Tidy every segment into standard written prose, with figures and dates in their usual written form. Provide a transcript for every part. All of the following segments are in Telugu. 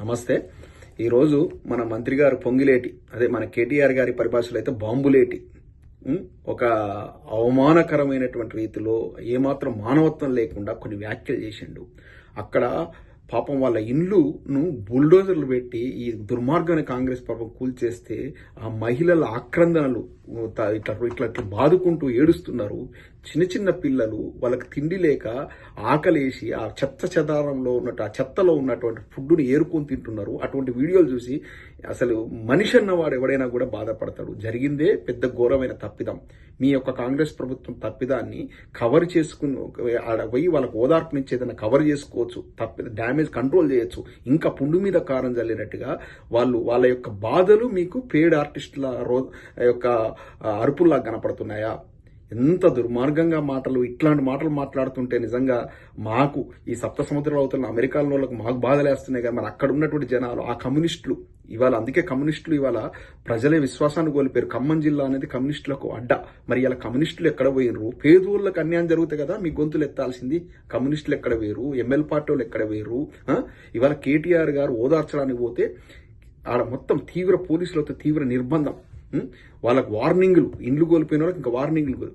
నమస్తే. ఈరోజు మన మంత్రి గారు పొంగిలేటి, అదే మన కేటీఆర్ గారి పరిభాషలో అయితే బాంబులేటి, ఒక అవమానకరమైనటువంటి రీతిలో ఏమాత్రం మానవత్వం లేకుండా కొన్ని వ్యాఖ్యలు చేసిండు. అక్కడ పాపం వాళ్ళ ఇండ్లును బుల్డోజర్లు పెట్టి ఈ దుర్మార్గమైన కాంగ్రెస్ పాపం కూల్చేస్తే ఆ మహిళల ఆక్రందనలు ఇట్లా ఇట్లా ఇట్లా బాదుకుంటూ ఏడుస్తున్నారు. చిన్న చిన్న పిల్లలు వాళ్ళకి తిండి లేక ఆకలేసి ఆ చెత్త చెదారంలో ఉన్నట్టు ఆ చెత్తలో ఉన్నటువంటి ఫుడ్ని ఏరుకొని తింటున్నారు. అటువంటి వీడియోలు చూసి అసలు మనిషి అన్నవాడు ఎవడైనా కూడా బాధపడతాడు. జరిగిందే పెద్ద ఘోరమైన తప్పిదం. మీ యొక్క కాంగ్రెస్ ప్రభుత్వం తప్పిదాన్ని కవర్ చేసుకుని పోయి వాళ్ళకు ఓదార్పునిచ్చి ఏదైనా కవర్ చేసుకోవచ్చు, డ్యామేజ్ కంట్రోల్ చేయొచ్చు. ఇంకా పుండు మీద కారం చల్లినట్టుగా వాళ్ళ యొక్క బాధలు మీకు పెయిడ్ ఆర్టిస్టుల యొక్క అరుపుల్లా కనపడుతున్నాయా? ఎంత దుర్మార్గంగా ఇట్లాంటి మాటలు మాట్లాడుతుంటే నిజంగా మాకు ఈ సప్త సముద్రాల అవతల అమెరికాలో వాళ్ళకి మాకు బాధలేస్తున్నాయి కదా. మరి అక్కడ ఉన్నటువంటి జనాలు, ఆ కమ్యూనిస్టులు ఇవాళ, అందుకే కమ్యూనిస్టులు ఇవాళ ప్రజలే విశ్వాసాన్ని కోల్పోయారు. ఖమ్మం జిల్లా అనేది కమ్యూనిస్టులకు అడ్డ. మరి ఇలా కమ్యూనిస్టులు ఎక్కడ పోయినరు? పేదోళ్ళకి అన్యాయం జరుగుతాయి కదా, మీ గొంతులు ఎత్తాల్సింది. కమ్యూనిస్టులు ఎక్కడ వేరు? ఎంఎల్ పార్టీ వాళ్ళు ఎక్కడ వేరు? ఇవాళ కేటీఆర్ గారు ఓదార్చడానికి పోతే ఆడ మొత్తం తీవ్ర పోలీసులతో తీవ్ర నిర్బంధం, వాళ్ళకు వార్నింగ్లు, ఇండ్లు కోల్పోయిన వాళ్ళకి ఇంకా వార్నింగ్లు.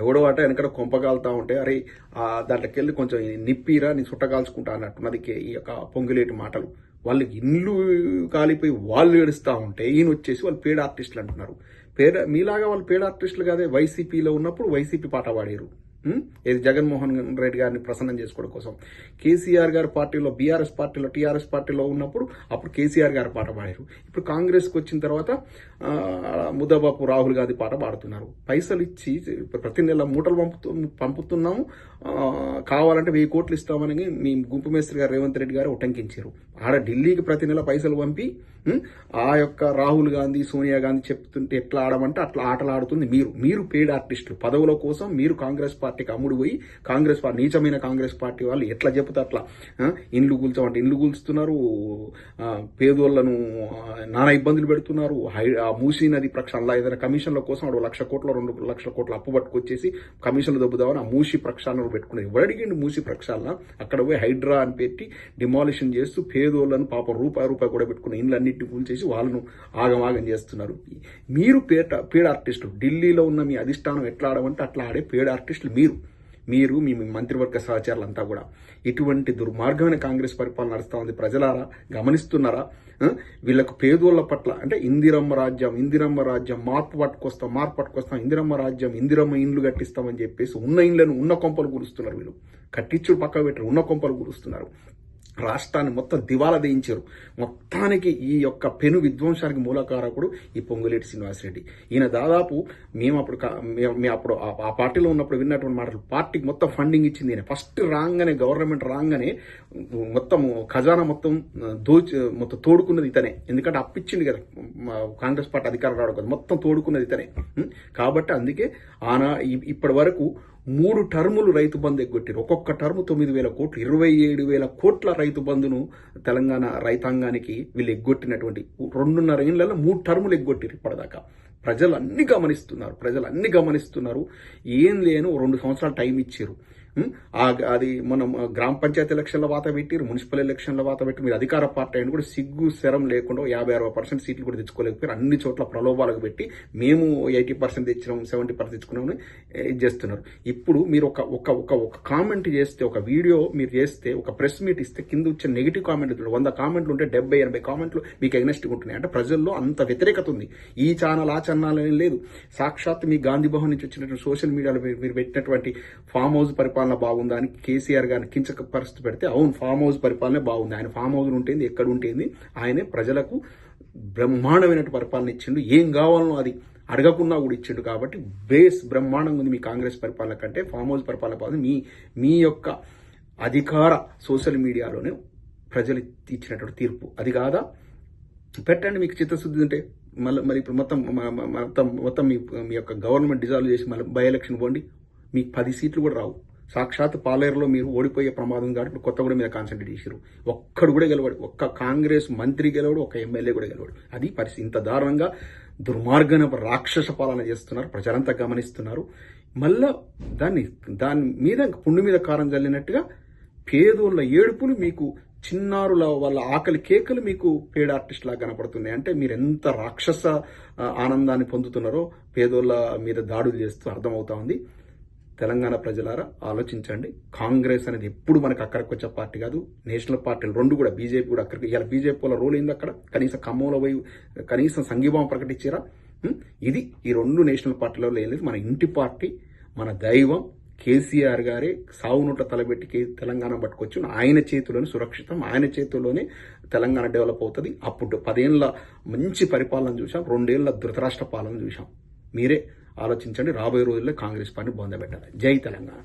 ఎవడో అట వెనకడ కొంపగాలుతా ఉంటే అరే దాంట్లోకి వెళ్ళి కొంచెం నిప్పిరా, నీ చుట్టగాల్చుకుంటా అన్నట్టున్నది ఈ యొక్క పొంగులేటి మాటలు. వాళ్ళు ఇండ్లు కాలిపోయి వాళ్ళు ఏడుస్తూ ఉంటే ఈయన వచ్చేసి వాళ్ళు పేడ ఆర్టిస్టులు అంటున్నారు. మీలాగా వాళ్ళు పేడ ఆర్టిస్టులు కాదే. వైసీపీలో ఉన్నప్పుడు వైసీపీ పాట పాడారు, ఇది జగన్మోహన్ రెడ్డి గారిని ప్రసన్నం చేసుకోవడం కోసం. కేసీఆర్ గారి పార్టీలో, బీఆర్ఎస్ పార్టీలో, టీఆర్ఎస్ పార్టీలో ఉన్నప్పుడు అప్పుడు కేసీఆర్ గారి పాట పాడారు. ఇప్పుడు కాంగ్రెస్కి వచ్చిన తర్వాత ముద్దబాపు రాహుల్ గాంధీ పాట పాడుతున్నారు. పైసలు ఇచ్చి ప్రతి నెల మూటలు పంపుతున్నాము, కావాలంటే 1000 కోట్లు ఇస్తామని మీ గుంపు మేస్త్రి గారు రేవంత్ రెడ్డి గారు ఉటంకించారు. ఆడ ఢిల్లీకి ప్రతి నెల పైసలు పంపి ఆ యొక్క రాహుల్ గాంధీ, సోనియా గాంధీ చెప్తుంటే ఎట్లా ఆడమంటే అట్లా ఆటలు ఆడుతుంది మీరు పేడ్ ఆర్టిస్టులు. పదవుల కోసం మీరు కాంగ్రెస్ పార్టీకి అమ్ముడు పోయి కాంగ్రెస్ పార్టీ, నీచమైన కాంగ్రెస్ పార్టీ వాళ్ళు ఎట్లా చెబుతా అట్లా ఇండ్లు కూల్చామంటే ఇండ్లు కూల్చుతున్నారు, పేదోళ్లను నానా ఇబ్బందులు పెడుతున్నారు. ఆ మూసీ నది ప్రక్షాళన ఏదైనా కమిషన్ల కోసం 1 లక్ష కోట్ల 2 లక్షల కోట్ల అప్పు పట్టుకొచ్చేసి కమిషన్లు దొబ్బుదామని ఆ మూసీ ప్రక్షాళన పెట్టుకున్నారు. ఎవరడిగిండు మూసీ ప్రక్షాళన? అక్కడ పోయి హైడ్రా అని పెట్టి డిమాలిషన్ చేస్తూ పేదోళ్లను పాపం రూపాయి కూడా పెట్టుకున్న ఇండ్లన్నింటినీ కూల్చేసి వాళ్ళను ఆగమాగం చేస్తున్నారు. మీరు పేడ ఆర్టిస్టులు. ఢిల్లీలో ఉన్న మీ అధిష్టానం ఎట్లా ఆడమంటే అట్లా ఆడే పేడ ఆర్టిస్టులు మీరు మీ మంత్రివర్గ సహచరులంతా కూడా. ఇటువంటి దుర్మార్గమైన కాంగ్రెస్ పరిపాలన నడుస్తూ ఉంది. ప్రజలారా గమనిస్తున్నారా? వీళ్ళకు పేదోళ్ల పట్ల అంటే ఇందిరమ్మ రాజ్యం మార్పు పట్టుకొస్తాం, ఇందిరమ్మ రాజ్యం, ఇందిరమ్మ ఇండ్లు కట్టిస్తామని చెప్పేసి ఉన్న ఇండ్లను ఉన్న కొంపలు కూలుస్తున్నారు. వీళ్ళు కట్టించుడు పక్క పెట్టరు, ఉన్న కొంపలు కూలుస్తున్నారు. రాష్ట్రాన్ని మొత్తం దివాలా దేయించారు. మొత్తానికి ఈ యొక్క పెను విధ్వంసానికి మూలకారకుడు ఈ పొంగులేటి శ్రీనివాసరెడ్డి. ఈయన దాదాపు మేము అప్పుడు ఆ పార్టీలో ఉన్నప్పుడు విన్నటువంటి మాటలు, పార్టీకి మొత్తం ఫండింగ్ ఇచ్చింది ఈయన. ఫస్ట్ గవర్నమెంట్ రాగానే మొత్తం ఖజానా మొత్తం తోడుకున్నది ఇతనే. ఎందుకంటే అప్పిచ్చింది కదా కాంగ్రెస్ పార్టీ అధికారం రావడం కదా, మొత్తం తోడుకున్నది ఇతనే. కాబట్టి అందుకే ఇప్పటి వరకు 3 టర్ములు రైతు బంధు ఎగ్గొట్టారు. ఒక్కొక్క టర్ము 9,000 కోట్లు, 27,000 కోట్ల రైతు బంధును తెలంగాణ రైతాంగానికి వీళ్ళు ఎగ్గొట్టినటువంటి 2.5 ఏళ్లలో 3 టర్ములు ఎగ్గొట్టారు ఇప్పటిదాకా. ప్రజలు అన్ని గమనిస్తున్నారు. ఏం లేను 2 సంవత్సరాలు టైం ఇచ్చారు. అది మనం గ్రామ పంచాయతీ ఎలక్షన్ల వాత పెట్టారు, మున్సిపల్ ఎలక్షన్ల వాత పెట్టి మీరు అధికార పార్టీ అయిన కూడా సిగ్గు శరం లేకుండా 50-60% సీట్లు కూడా తెచ్చుకోలేకపోయారు. అన్ని చోట్ల ప్రలోభాలకు పెట్టి మేము 80% తెచ్చినాం, 70% తెచ్చుకున్నామని ఇది చేస్తున్నారు. ఇప్పుడు మీరు ఒక కామెంట్ చేస్తే, ఒక వీడియో మీరు చేస్తే, ఒక ప్రెస్ మీట్ ఇస్తే కింద వచ్చే నెగిటివ్ కామెంట్ 100 కామెంట్లు ఉంటే 70-80 కామెంట్లు మీకు ఎగ్నెస్ట్గా ఉంటున్నాయి. అంటే ప్రజల్లో అంత వ్యతిరేకత ఉంది. ఈ ఛానల్ ఆ ఛానల్ అని లేదు. సాక్షాత్ మీ గాంధీ భవన్ నుంచి వచ్చినటువంటి సోషల్ మీడియాలో మీరు పెట్టినటువంటి ఫామ్ హౌస్ పరిపాలన బాగుందా అని కేసీఆర్ గారిని కించక పరిస్థితి పెడితే, అవును ఫామ్ హౌస్ పరిపాలన బాగుంది, ఆయన ఫామ్ హౌస్ ఉంటుంది, ఎక్కడ ఉంటుంది, ఆయనే ప్రజలకు బ్రహ్మాండమైన పరిపాలన ఇచ్చిండు. ఏం కావాలనో అది అడగకుండా కూడా ఇచ్చిండు. కాబట్టి బ్రహ్మాండంగా ఉంది మీ కాంగ్రెస్ పరిపాలన కంటే ఫామ్ హౌస్ పరిపాలన బాగుంది. మీ యొక్క అధికార సోషల్ మీడియాలోనే ప్రజలు ఇచ్చినటువంటి తీర్పు అది కాదా? పెట్టండి మీకు చిత్తశుద్ధి ఉంటే. మరి ఇప్పుడు మొత్తం మీ యొక్క గవర్నమెంట్ డిజాల్వ్ చేసి మళ్ళీ బై ఎలక్షన్ పోండి, మీకు 10 సీట్లు కూడా రావు. సాక్షాత్ పాలేరులో మీరు ఓడిపోయే ప్రమాదం కాబట్టి కొత్తగూడెం మీద కాన్సన్ట్రేట్ చేశారు. ఒక్కడు కూడా గెలవాడు, ఒక్క కాంగ్రెస్ మంత్రి గెలవడు, ఒక ఎమ్మెల్యే కూడా గెలవాడు. అది పరిస్థితి. ఇంత దారుణంగా దుర్మార్గన రాక్షస పాలన చేస్తున్నారు. ప్రజలంతా గమనిస్తున్నారు. మళ్ళా దాని మీద పుండు మీద కారం జల్లినట్టుగా పేదోళ్ళ ఏడుపులు మీకు చిన్నారుల వాళ్ళ ఆకలి కేకలు మీకు పేడ్ ఆర్టిస్ట్ లాగా కనపడుతున్నాయి. అంటే మీరు ఎంత రాక్షస ఆనందాన్ని పొందుతున్నారో పేదోళ్ళ మీద దాడులు చేస్తూ అర్థమవుతా ఉంది. తెలంగాణ ప్రజలారా ఆలోచించండి. కాంగ్రెస్ అనేది ఎప్పుడు మనకు అక్కడికి వచ్చే పార్టీ కాదు. నేషనల్ పార్టీలు రెండు కూడా, బీజేపీ కూడా అక్కడికి. ఇలా బీజేపీ వాళ్ళ రోల్ ఏంది అక్కడ? కనీసం ఖమ్మంలో పోయి కనీసం సంఘీభావం ప్రకటించారా? ఇది ఈ రెండు నేషనల్ పార్టీలలో ఏం లేదు. మన ఇంటి పార్టీ, మన దైవం కేసీఆర్ గారే సావు నోట్ల తలబెట్టి తెలంగాణ పట్టుకొచ్చు. ఆయన చేతిలోనే సురక్షితం, ఆయన చేతుల్లోనే తెలంగాణ డెవలప్ అవుతుంది. అప్పుడు 10 ఏళ్ల మంచి పరిపాలన చూసాం, 2 ఏళ్ల ధృతరాష్ట్ర పాలన చూసాం. మీరే ఆలోచించండి. రాబోయే రోజుల్లో కాంగ్రెస్ పార్టీ బొందబెట్టాలి. జై తెలంగాణ.